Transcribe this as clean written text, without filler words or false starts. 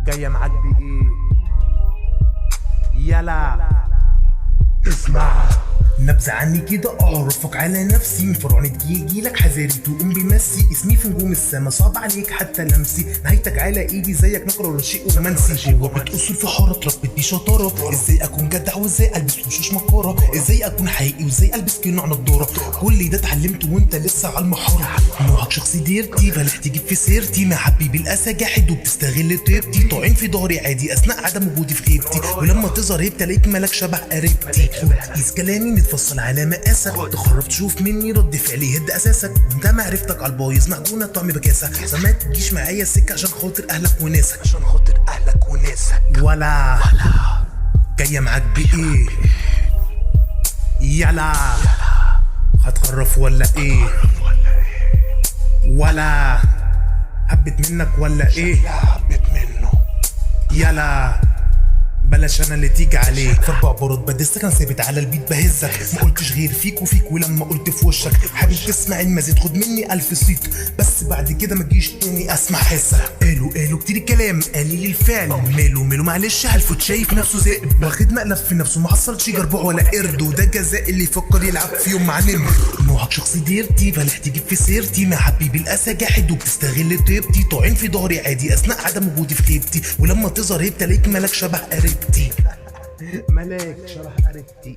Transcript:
جاية معاك بإيه؟ يلا اسمع نبذة عني كده اعرفك على نفسي، من فرعون تجيلك حذاري تقوم بمسي، اسمي في نجوم السما صعب عليك حتى لمسي، نهايتك على ايدي زيك نقرة ولا شيء رومانسي، جوا بتقصر في حارة اتربيت بيه شطارة، ازاي اكون جدع وازاي البس وشوش مكارة، ازاي اكون حقيقي وازاي البس كأنه عن الدورة، كل ده اتعلمته وانت لسه على المحارة، نوعك شخصي ديرتي بلح تجيب في سيرتي، مع حبيبي الاسى جاحد وبتستغل طيبتي، طاعن في ضهري عادي اثناء عدم وجودي في غيبتي، ولما تظهر هيبتي الاقيك مالك شبه قريبتي، قيس كلامي نتفصل على مقاسك، تخرف تشوف مني رد فعلي هد اساسك، وانت معرفتك على البايظ معجونه طعم بكاسه، فما تجيش معايا السكه عشان خاطر اهلك وناسك، عشان خاطر اهلك وناسك، ولا جايه معاك بايه؟ يلا هتخرف ولا ايه؟ ولا حبت منك ولا ايه؟ حبيت منه يلا بلاش انا اللي تيجي عليك، في 4 برد بدسك انا ثابت على البيت بهزك، ما قلتش غير فيك وفيك، ولما قلت في وشك حابب تسمع المزيد خد مني 1000 صيت، بس بعد كده ما تجيش تاني اسمع حسك، قالوا كتير الكلام قليل الفعل، ماله معلش هلفوت شايف نفسه ذئب، واخد مقلب في نفسه ما حصلش جربوع ولا قرد، وده جزاء اللي يفكر يلعب في يوم مع نمر، نوعك شخصي ديرتي بلح تجيب في سيرتي، مع حبيبي الاسى جاحد وبتستغل طيبتي، طاعن في ضهري عادي اثناء عدم وجودي في غيبتي، ولما تظهر هيبتي الاقيك مالك شبه قريبتي ملاك شرح قريبتي